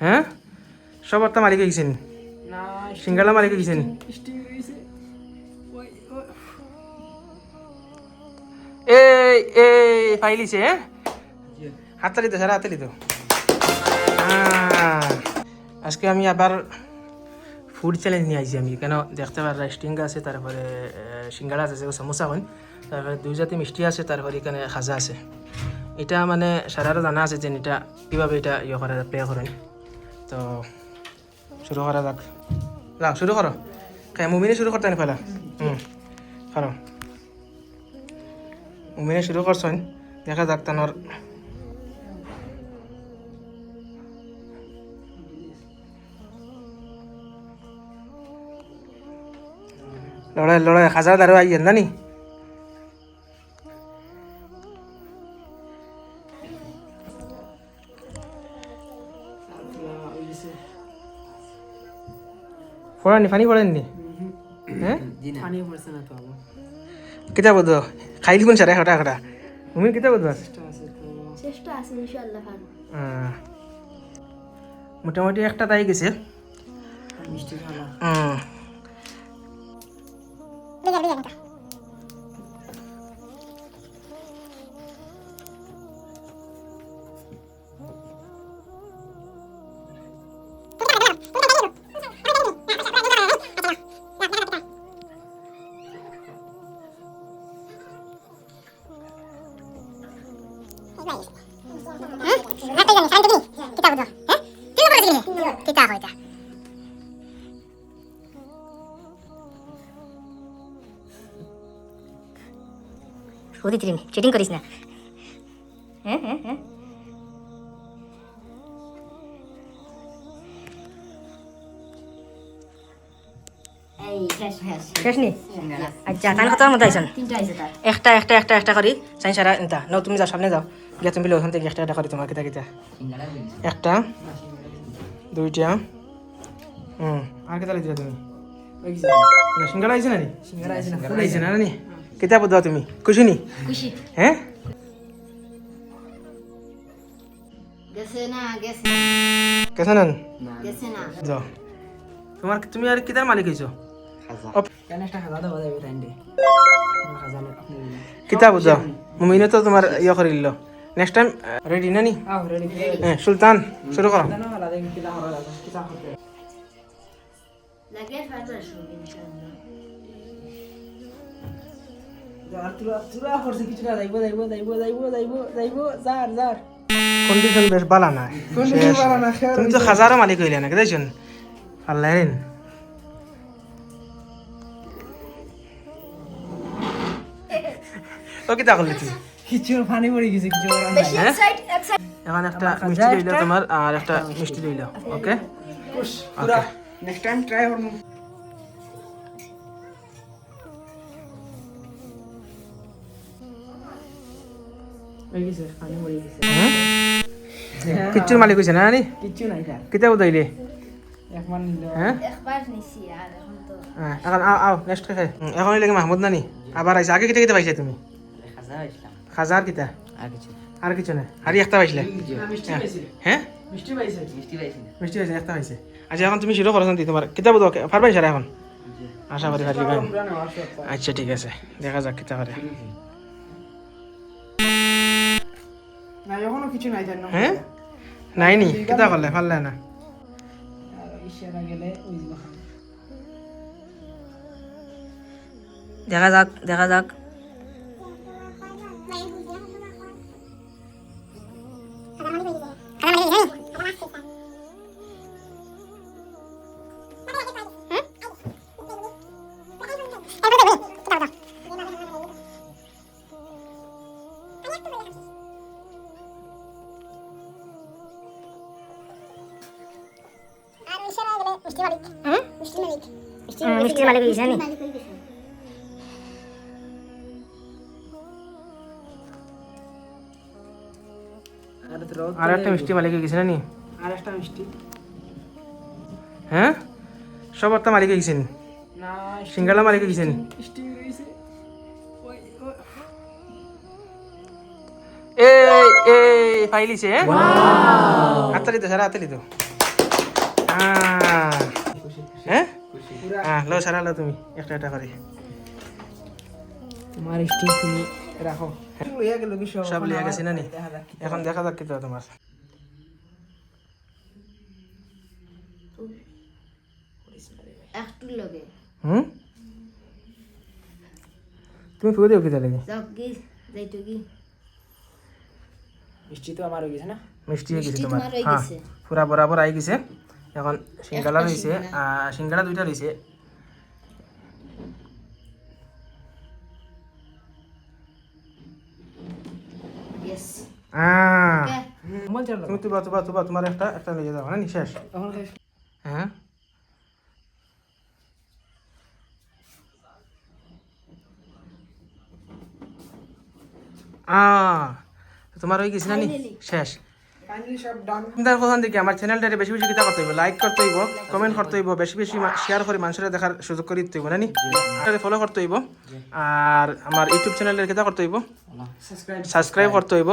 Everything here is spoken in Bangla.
হ্যাঁ সবার তো মালিক গেছেন না সিঙ্গালা মালিক গেছেন স্টিং হইছে ওই এই এই ফাইলিছে হ্যাঁ হাততালি তো সারা হাততালি তো আজকে আমি আবার ফুড চ্যালেঞ্জ নিয়ে আইছি আমি কেন দেখতে পার স্টিং আছে তারপরে সিঙ্গাড়া আছে সমোসা হন তারপরে দুই জাতি মিষ্টি আছে তারপরে এখানে খাজা আছে এটা মানে সারারও জানা আছে যে এটা কীভাবে এটা ইয়ে করা প্লে করেন তো শুরু করা যাক যাও শুরু করো মুমিনে শুরু করতে না ফেলা করো মুমিনে শুরু করছেন দেখা যাক তানোর লড়াই লড়াই হাজার দাঁড়ো আইয়েন না নি পড়ানি ফানি পড়েননি হ্যাঁ পানি পড়ছে না তো আবার কিতা বোধ খাইলি কোন সারা হটা হটা তুমি কিতা বোধ চেষ্টা আছে তো চেষ্টা আছে ইনশাআল্লাহ পারবো মোটামুটি একটা তাই গেছে মিষ্টি খালা চিটিং করিস না হ্যাঁ হ্যাঁ হ্যাঁ শেষ নি আচ্ছা তাহলে কত মতো আইসন একটা একটা একটা একটা করি চাই সারা এটা নাও তুমি যাও সামনে যাও গিয়া তুমি ওখান থেকে একটা একটা করি তোমার কিতা কিতা একটা দুইটা আর কেতা লিখা তুমি সিঙ্গাড়া আইছে না নি সিঙ্গারা আছে না ফুল আইছে না নি কিতা বুঝাও তুমি খুশি নি খুশি হ্যাঁ গেছে না গেছে কেসা নেন গেছে না যাও তোমার তুমি আর কিতার মালিক হইছো কেন একটা খাজা দাও যাবে টাইমে খাজা আপনি কিতা বুঝাও মুমিনে তো তোমার ইয়ে করে দিল নেক্সট টাইম রেডি না নি আও রেডি হ্যাঁ সুলতান শুরু করো না না দেখি কিটা হরা লাগা কিটা হতে লাগে ফাইবার শুনি ইনশাআল্লাহ যার তুরা করছে কিছু না যাইবো যার কন্ডিশন বেশ ভালো না Condition ভালো না, তুমি তো হাজারো মালিক হইলে না কেদাইছুন আল্লাহ রেন ও কিতা করলি তুই কিছু পানি পড়ে গেছে কিছু করার নাই বেশি এক্সাইট এখন একটা মিষ্টি লইলো তোমার আর একটা মিষ্টি লইলো ওকে পুরা নেক্সট টাইম ট্রাই করব হয়ে গেছে পানি পড়ে গেছে কিচ্ছুর মালিক হইছে না নি কিছু নাই স্যার কিতা বুঝাইলে একবার নিল হ্যাঁ একবার নিছি আর এখন তো এখন আও নেক্সট খাই এখন লাগে মাহমুদ নানি আবার আইছে আগে কিতা কিতা পাইছে তুমি খাজা আসলাম হাজার কিতা আর কিছু না হারি একটা পাইছিলে মিষ্টি পাইছি হ্যাঁ মিষ্টি পাইছি মিষ্টি পাইছে একটা পাইছে আচ্ছা এখন তুমি শুরু করো তোমার কিতা বুঝো পারবাই সারা এখন আশা করি পারবি আচ্ছা ঠিক আছে দেখা যাক কিতা পারে না এখনো কিছু নাই জানো হ্যাঁ নাই নি কিতা করলে পারলে না ইশারা গেলে ওই দেখা যাক মিষ্টি মালিক হইছে নি আর একটা মিষ্টি মালিক হয়ে গেছে না নি আর একটা মিষ্টি হ্যাঁ সবার তো মালিক হয়ে গেছেন না সিঙ্গালা মালিক হয়ে গেছেন মিষ্টি হইছে ওই এই এই ফাইলিছে হাততালি তো সারা হাততালি তো হ্যাঁ লো সারা লো তুমি একটা একটা করে তোমার স্টিং তুমি রাখো লইয়া গেল কি সব লিয়া গেছি না নি দেখা যাক কি এখন দেখা যাক কি তো তোমার একটু লগে হুম তুমি ফুয়ে দিও কি তাহলে যাও কি যাইতো কি মিষ্টি তো আমার হয়ে গেছে না মিষ্টি হয়ে গেছে মিষ্টি তোমার তোমার হয়ে হ্যাঁ গেছে। পুরা বরাবর আই গেছে এখন সিঙ্গালা একটা রয়েছে সিঙ্গালা দুইটা রয়েছে ইয়েস আহ মন চাল তুমি তোমার একটা একটা নিয়ে যাও না শেষ এখন খাই হ্যাঁ তোমার হয়ে গেছে না নি শেষ ফাইনালি সব ডান আপনার কোথান থেকে আমার চ্যানেলটারে বেশি বেশি কিতা করতে হইব লাইক করতে হইব কমেন্ট করতে হইব বেশি বেশি শেয়ার করে মানুষের দেখার সুযোগ করে দিতে হইব না নি ফলো করতে হইব আর আমার ইউটিউব চ্যানেলের কিতা করতে হইব সাবস্ক্রাইব সাবস্ক্রাইব করতে হইব